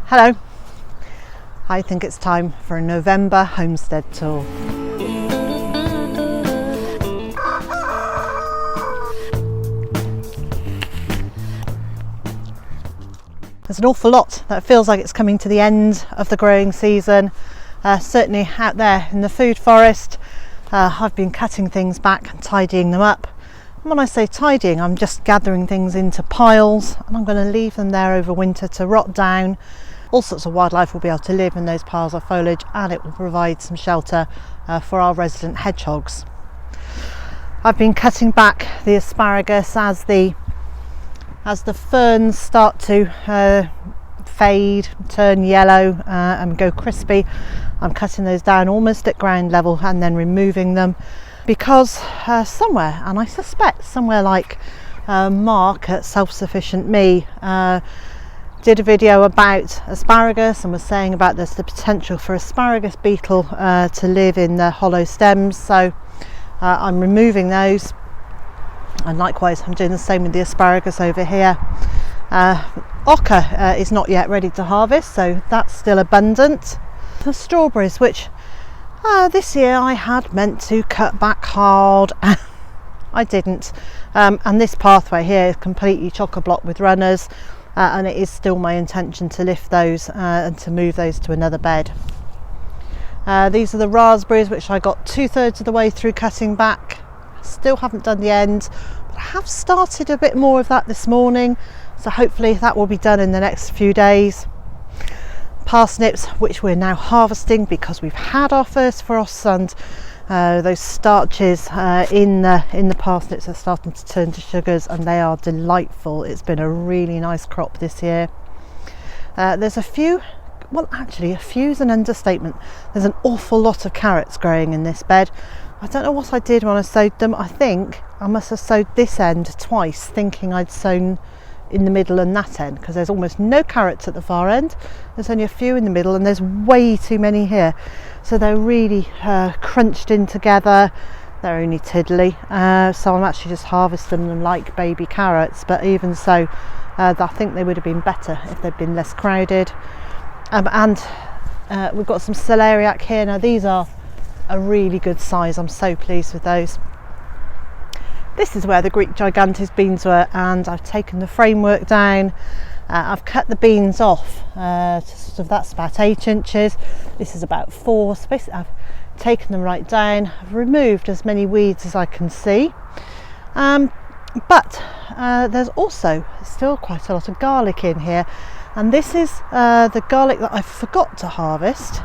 Hello, I think it's time for a November homestead tour. There's an awful lot that feels like it's coming to the end of the growing season. Certainly out there in the food forest, I've been cutting things back and tidying them up. And when I say tidying, I'm just gathering things into piles and I'm going to leave them there over winter to rot down. All sorts of wildlife will be able to live in those piles of foliage, and it will provide some shelter for our resident hedgehogs. I've been cutting back the asparagus as the ferns start to fade, turn yellow and go crispy. I'm cutting those down almost at ground level and then removing them because somewhere, and I suspect somewhere like Mark at Self-Sufficient Me, did a video about asparagus and was saying about there's the potential for asparagus beetle to live in the hollow stems, so I'm removing those, and likewise I'm doing the same with the asparagus over here. Ocker is not yet ready to harvest, so that's still abundant. The strawberries, which this year I had meant to cut back hard, I didn't, and this pathway here is completely chock-a-block with runners. And it is still my intention to lift those and to move those to another bed. These are the raspberries, which I got 2/3 of the way through cutting back. Still haven't done the end, but I have started a bit more of that this morning, so hopefully that will be done in the next few days. Parsnips, which we're now harvesting because we've had our first frosts, and those starches in the parsnips are starting to turn to sugars, and they are delightful. It's been a really nice crop this year. There's a few, well actually a few is an understatement. There's an awful lot of carrots growing in this bed. I don't know what I did when I sowed them. I think I must have sowed this end twice thinking I'd sown in the middle and that end, because there's almost no carrots at the far end. There's only a few in the middle and there's way too many here, so they're really crunched in together. They're only tiddly, so I'm actually just harvesting them like baby carrots, but even so I think they would have been better if they'd been less crowded. And we've got some Celeriac here. Now these are a really good size, I'm so pleased with those. This is where the Greek gigantes beans were, and I've taken the framework down. I've cut the beans off to sort of, that's about 8 inches. This is about 4, so basically I've taken them right down. I've removed as many weeds as I can see, but there's also still quite a lot of garlic in here, and this is the garlic that I forgot to harvest,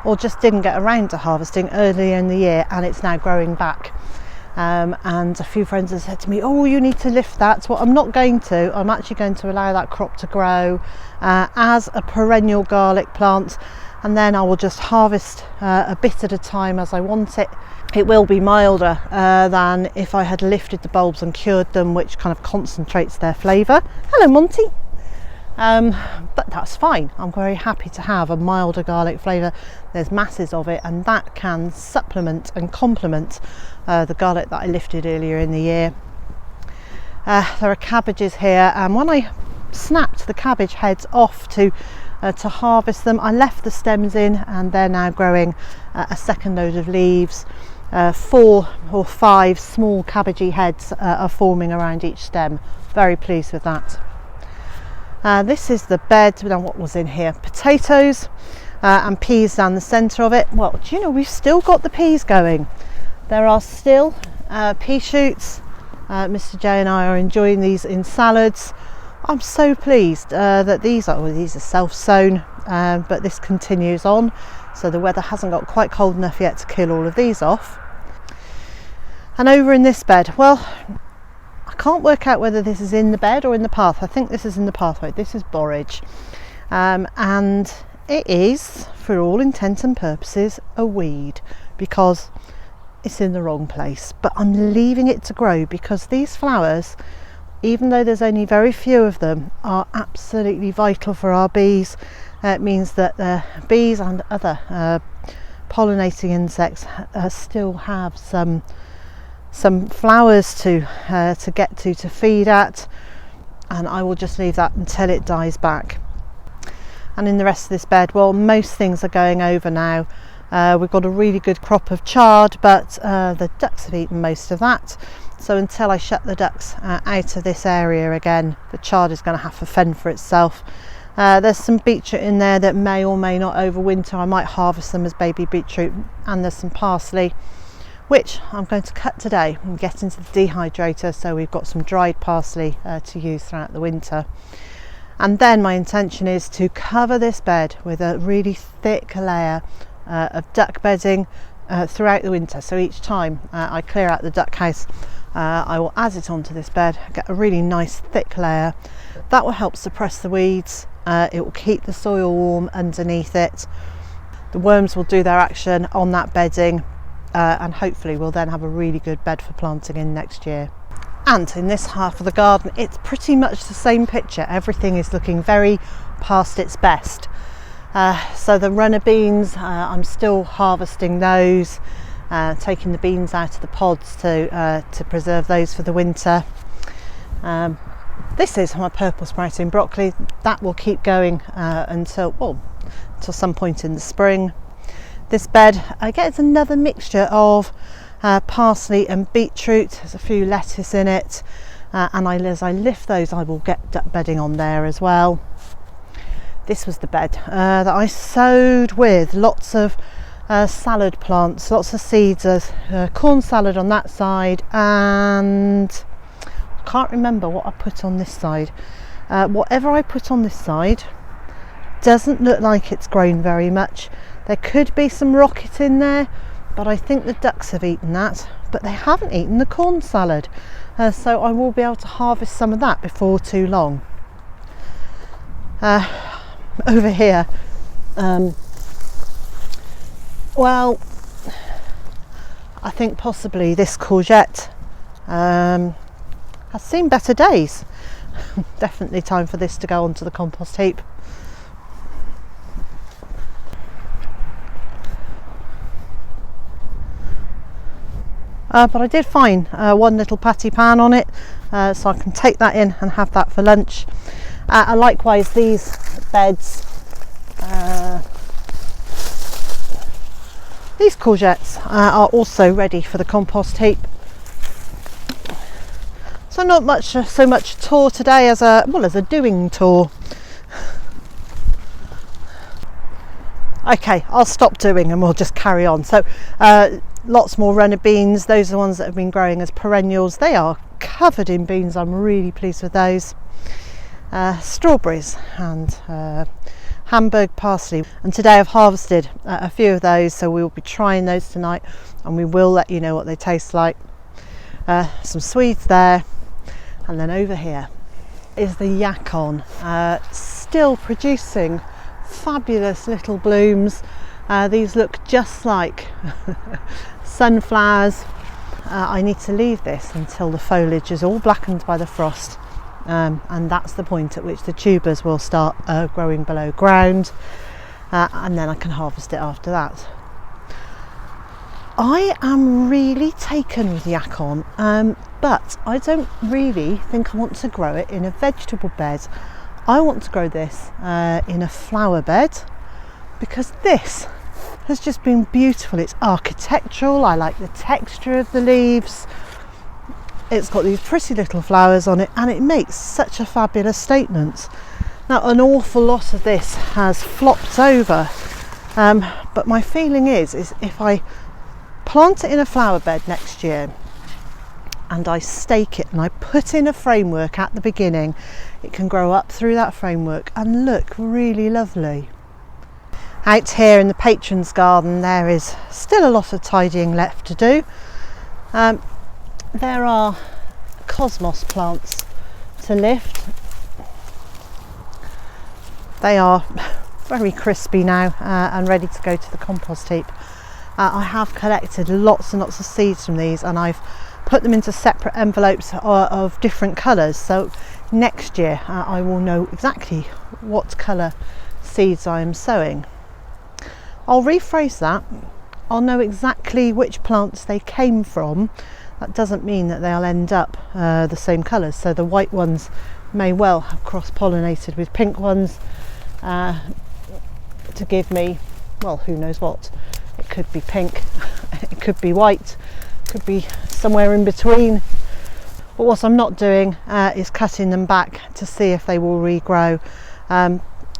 or just didn't get around to harvesting earlier in the year, and it's now growing back. And a few friends have said to me, oh, you need to lift that. Well, I'm not going to. I'm actually going to allow that crop to grow as a perennial garlic plant, and then I will just harvest a bit at a time as I want it. It will be milder than if I had lifted the bulbs and cured them, which kind of concentrates their flavour. Hello, Monty. But that's fine. I'm very happy to have a milder garlic flavour. There's masses of it, and that can supplement and complement the garlic that I lifted earlier in the year. There are cabbages here, and when I snapped the cabbage heads off to harvest them, I left the stems in, and they're now growing a second load of leaves. 4 or 5 small cabbagey heads are forming around each stem. Very pleased with that. This is the bed. Now, what was in here? Potatoes and peas down the centre of it. Well, do you know, we've still got the peas going. There are still pea shoots. Mr. J and I are enjoying these in salads. I'm so pleased that these are self-sown, but this continues on, so the weather hasn't got quite cold enough yet to kill all of these off. And over in this bed, well, I can't work out whether this is in the bed or in the path. I think this is in the pathway. This is borage, and it is, for all intents and purposes, a weed because it's in the wrong place. But I'm leaving it to grow because these flowers, even though there's only very few of them, are absolutely vital for our bees. It means that the bees and other pollinating insects still have some flowers to get to feed at, and I will just leave that until it dies back. And in the rest of this bed, well, most things are going over now. We've got a really good crop of chard, but the ducks have eaten most of that. So until I shut the ducks out of this area again, the chard is going to have to fend for itself. There's some beetroot in there that may or may not overwinter. I might harvest them as baby beetroot, and there's some parsley which I'm going to cut today and get into the dehydrator, so we've got some dried parsley to use throughout the winter. And then my intention is to cover this bed with a really thick layer of duck bedding throughout the winter. So each time I clear out the duck house, I will add it onto this bed, get a really nice thick layer. That will help suppress the weeds. It will keep the soil warm underneath it. The worms will do their action on that bedding, and hopefully we'll then have a really good bed for planting in next year. And in this half of the garden, it's pretty much the same picture. Everything is looking very past its best. So the runner beans, I'm still harvesting those, taking the beans out of the pods to preserve those for the winter. This is my purple sprouting broccoli. That will keep going until some point in the spring. This bed, again, it's another mixture of parsley and beetroot. There's a few lettuce in it, and as I lift those, I will get duck bedding on there as well. This was the bed that I sowed with lots of salad plants, lots of seeds, corn salad on that side, and I can't remember what I put on this side. Whatever I put on this side doesn't look like it's grown very much. There could be some rocket in there, but I think the ducks have eaten that, but they haven't eaten the corn salad, so I will be able to harvest some of that before too long. Over here, well, I think possibly this courgette has seen better days. Definitely time for this to go onto the compost heap. But I did find one little patty pan on it, so I can take that in and have that for lunch. And likewise, these beds, these courgettes are also ready for the compost heap. So not so much tour today as a doing tour. Okay, I'll stop doing and we'll just carry on. So lots more runner beans. Those are the ones that have been growing as perennials. They are covered in beans. I'm really pleased with those. Strawberries and Hamburg parsley, and today I've harvested a few of those, so we will be trying those tonight and we will let you know what they taste like. Some Swedes there, and then over here is the Yacon, still producing fabulous little blooms. These look just like sunflowers. I need to leave this until the foliage is all blackened by the frost, and that's the point at which the tubers will start growing below ground, and then I can harvest it after that. I am really taken with Yacon, but I don't really think I want to grow it in a vegetable bed. I want to grow this in a flower bed, because this has just been beautiful. It's architectural. I like the texture of the leaves. It's got these pretty little flowers on it, and it makes such a fabulous statement. Now, an awful lot of this has flopped over, but my feeling is if I plant it in a flower bed next year and I stake it and I put in a framework at the beginning, it can grow up through that framework and look really lovely. Out here in the patrons' garden, there is still a lot of tidying left to do. There are cosmos plants to lift. They are very crispy now and ready to go to the compost heap. I have collected lots and lots of seeds from these, and I've put them into separate envelopes of different colours, so next year I will know exactly what colour seeds I am sowing. I'll rephrase that. I'll know exactly which plants they came from. That doesn't mean that they'll end up the same colours, so the white ones may well have cross-pollinated with pink ones, to give me, well, who knows what. It could be pink, it could be white, it could be somewhere in between. But what I'm not doing is cutting them back to see if they will regrow.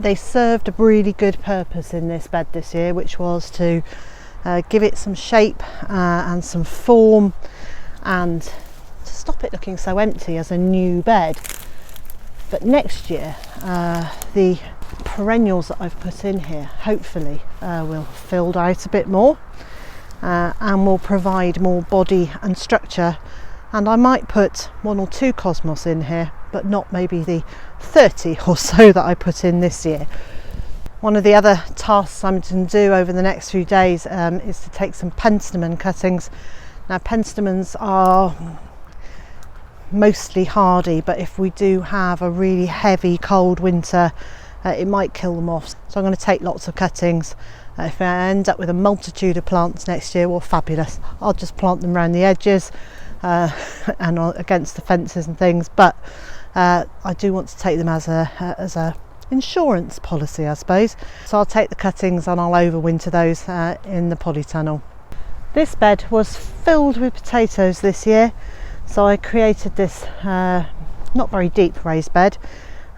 They served a really good purpose in this bed this year, which was to give it some shape and some form, and to stop it looking so empty as a new bed. But next year, the perennials that I've put in here hopefully will filled out a bit more and will provide more body and structure. And I might put 1 or 2 cosmos in here, but not maybe the 30 or so that I put in this year. One of the other tasks I'm going to do over the next few days is to take some Penstemon cuttings. Now, Penstemons are mostly hardy, but if we do have a really heavy cold winter, it might kill them off. So I'm going to take lots of cuttings. If I end up with a multitude of plants next year, well, fabulous. I'll just plant them around the edges and against the fences and things, but I do want to take them as a insurance policy, I suppose. So I'll take the cuttings and I'll overwinter those in the polytunnel. This bed was filled with potatoes this year, so I created this not very deep raised bed,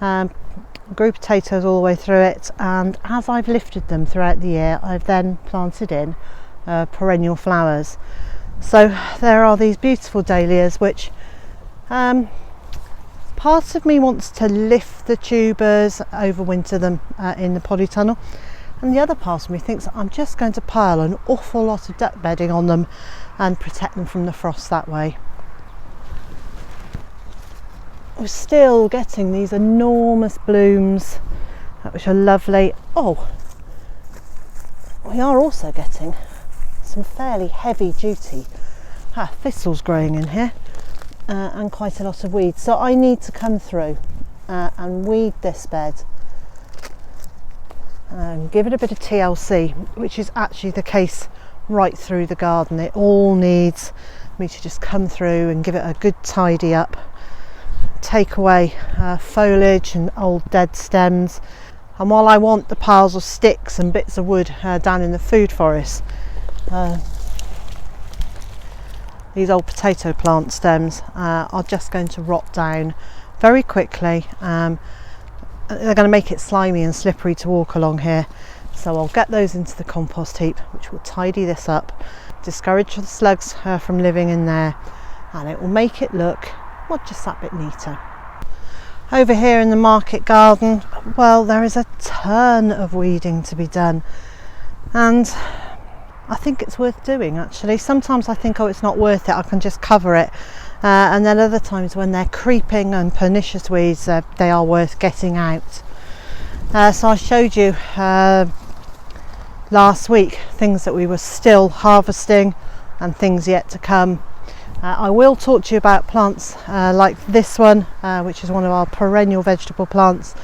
grew potatoes all the way through it, and as I've lifted them throughout the year, I've then planted in perennial flowers. So there are these beautiful dahlias, which part of me wants to lift the tubers, overwinter them in the polytunnel, and the other part of me thinks I'm just going to pile an awful lot of duck bedding on them and protect them from the frost that way. We're still getting these enormous blooms, which are lovely. Oh, we are also getting some fairly heavy duty thistles growing in here, and quite a lot of weeds. So I need to come through and weed this bed and give it a bit of TLC, which is actually the case right through the garden. It all needs me to just come through and give it a good tidy up, take away foliage and old dead stems. And while I want the piles of sticks and bits of wood down in the food forest, these old potato plant stems are just going to rot down very quickly. They're going to make it slimy and slippery to walk along here, so I'll get those into the compost heap, which will tidy this up, discourage the slugs from living in there, and it will make it look, well, just that bit neater. Over here in the market garden, well, there is a ton of weeding to be done, and I think it's worth doing, actually. Sometimes I think, oh, it's not worth it, I can just cover it, and then other times when they're creeping and pernicious weeds, they are worth getting out. So I showed you last week things that we were still harvesting and things yet to come. I will talk to you about plants like this one, which is one of our perennial vegetable plants.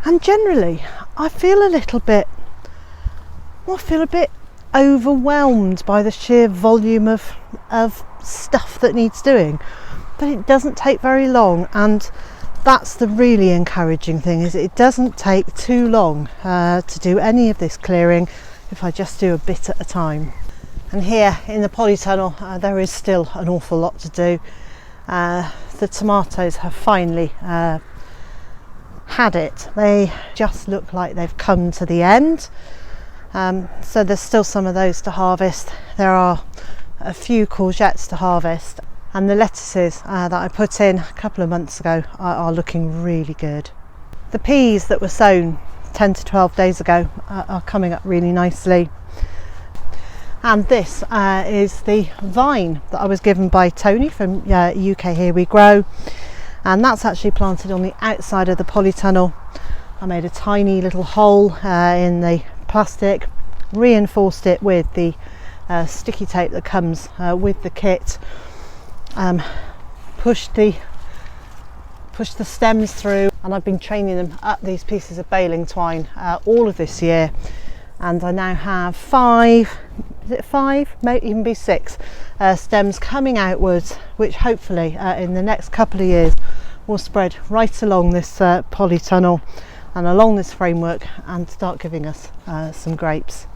And generally, I feel a bit overwhelmed by the sheer volume of stuff that needs doing. But it doesn't take very long, and that's the really encouraging thing, is it doesn't take too long to do any of this clearing if I just do a bit at a time. And here in the polytunnel there is still an awful lot to do. The tomatoes have finally had it. They just look like they've come to the end. So there's still some of those to harvest. There are a few courgettes to harvest, and the lettuces that I put in a couple of months ago are looking really good. The peas that were sown 10 to 12 days ago are coming up really nicely. And this is the vine that I was given by Tony from UK Here We Grow, and that's actually planted on the outside of the polytunnel. I made a tiny little hole in the plastic, reinforced it with the sticky tape that comes with the kit, pushed the stems through, and I've been training them up these pieces of baling twine all of this year, and I now have 5, is it 5? May even be 6 stems coming outwards, which hopefully in the next couple of years will spread right along this polytunnel and along this framework and start giving us some grapes.